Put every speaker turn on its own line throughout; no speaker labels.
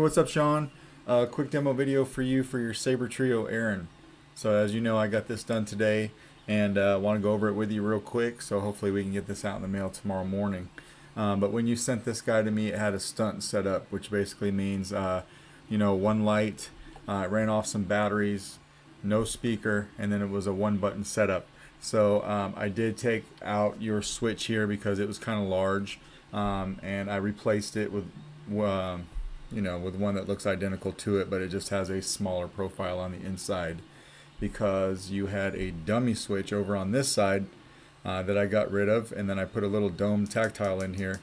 what's up, Sean? Quick demo video for you for your Sabertrio Aeryn. So as you know, I got this done today and want to go over it with you real quick. So hopefully we can get this out in the mail tomorrow morning. But when you sent this guy to me, it had a stunt set up, which basically means, one light, it ran off some batteries, no speaker, and then it was a one button setup. So I did take out your switch here because it was kind of large, and I replaced it with with one that looks identical to it, but it just has a smaller profile on the inside because you had a dummy switch over on this side that I got rid of, and then I put a little dome tactile in here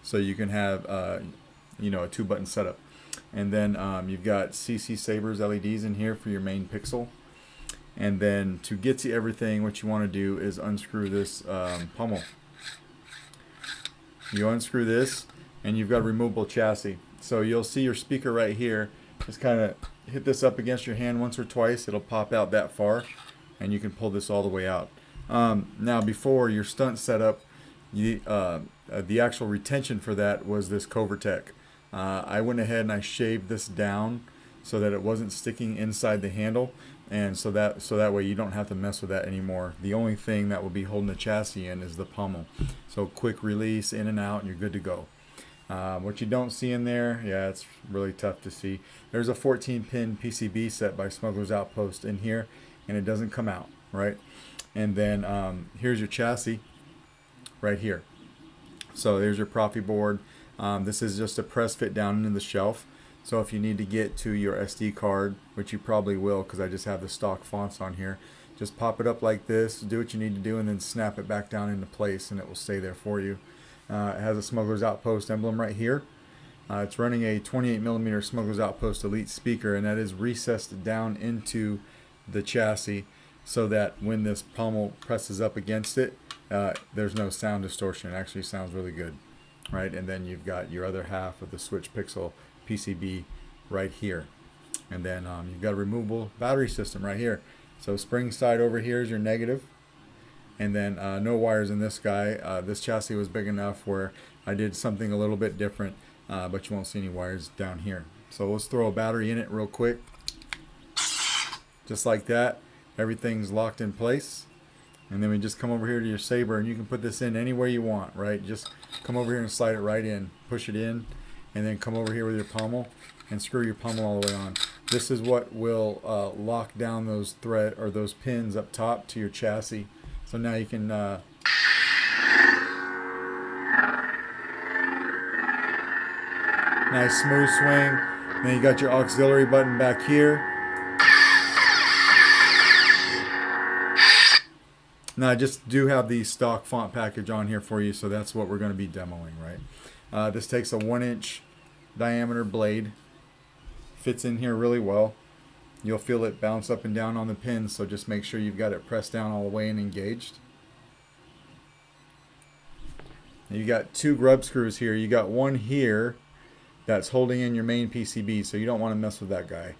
so you can have a 2-button setup. And then you've got CC Sabers LEDs in here for your main pixel. And then to get to everything, what you want to do is unscrew this pommel. You unscrew this and you've got a removable chassis. So you'll see your speaker right here. Just kind of hit this up against your hand once or twice. It'll pop out that far and you can pull this all the way out. Now before your stunt setup, the actual retention for that was this Covertech. I went ahead and I shaved this down so that it wasn't sticking inside the handle, and so that way you don't have to mess with that anymore. The only thing that will be holding the chassis in is the pommel. So quick release in and out and you're good to go. What you don't see in there, yeah, it's really tough to see. There's a 14-pin PCB set by Smuggler's Outpost in here, and it doesn't come out, right? And then here's your chassis right here. So there's your Proffie board. This is just a press fit down into the shelf. So if you need to get to your SD card, which you probably will because I just have the stock fonts on here, just pop it up like this, do what you need to do, and then snap it back down into place and it will stay there for you. It has a Smuggler's Outpost emblem right here. It's running a 28mm Smuggler's Outpost Elite speaker, and that is recessed down into the chassis so that when this pommel presses up against it, there's no sound distortion. It actually sounds really good, right? And then you've got your other half of the switch pixel PCB right here, and then you've got a removable battery system right here. So spring side over here is your negative, and then no wires in this guy. This chassis was big enough where I did something a little bit different, but you won't see any wires down here. So let's throw a battery in it real quick, just like that. Everything's locked in place, and then we just come over here to your Saber, and you can put this in anywhere you want, right? Just come over here and slide it right in, push it in, and then come over here with your pommel and screw your pommel all the way on. This is what will lock down those those pins up top to your chassis. So now you can nice smooth swing. Then you got your auxiliary button back here. Now I just do have the stock font package on here for you, so that's what we're going to be demoing, right? This takes a 1-inch diameter blade, fits in here really well. You'll feel it bounce up and down on the pins, so just make sure you've got it pressed down all the way and engaged. Now you got 2 grub screws here. You got one here that's holding in your main PCB, so you don't want to mess with that guy.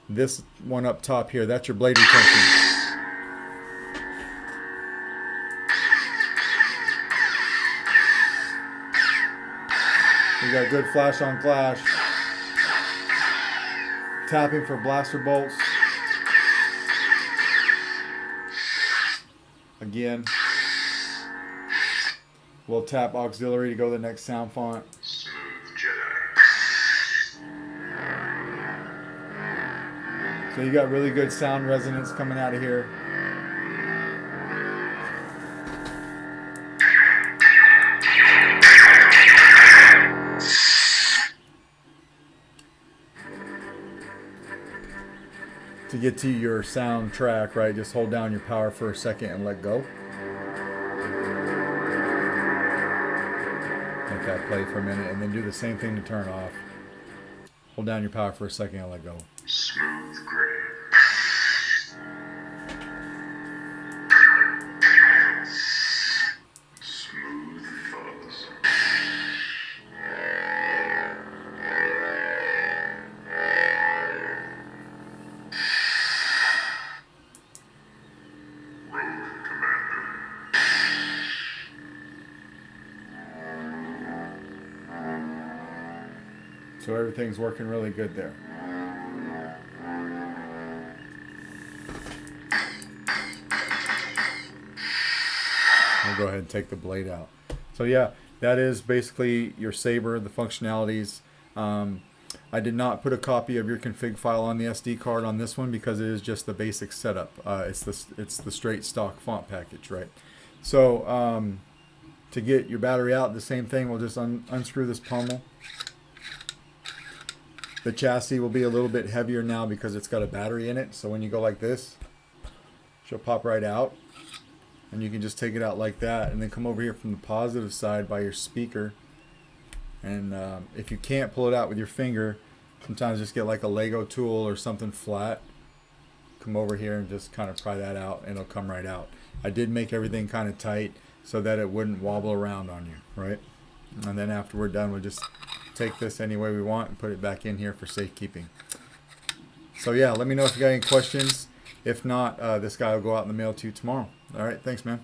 This one up top here, that's your blade retention. You got good flash on flash. Tapping for blaster bolts. Again, we'll tap auxiliary to go to the next sound font. So you got really good sound resonance coming out of here. To get to your sound track, right, just hold down your power for a second and let go. Let that play for a minute, and then do the same thing to turn off. Hold down your power for a second and let go. Smooth gray. Smooth fuzz. So everything's working really good there. We'll go ahead and take the blade out. So yeah, that is basically your saber, the functionalities. I did not put a copy of your config file on the SD card on this one because it is just the basic setup. It's the straight stock font package, right? So to get your battery out, the same thing. We'll just unscrew this pommel. The chassis will be a little bit heavier now because it's got a battery in it. So when you go like this, she'll pop right out. And you can just take it out like that, and then come over here from the positive side by your speaker. And if you can't pull it out with your finger, sometimes just get like a Lego tool or something flat. Come over here and just kind of pry that out, and it'll come right out. I did make everything kind of tight so that it wouldn't wobble around on you, right? And then after we're done, we'll just take this any way we want and put it back in here for safekeeping. So yeah, let me know if you got any questions. If not, this guy will go out in the mail to you tomorrow. All right, thanks, man.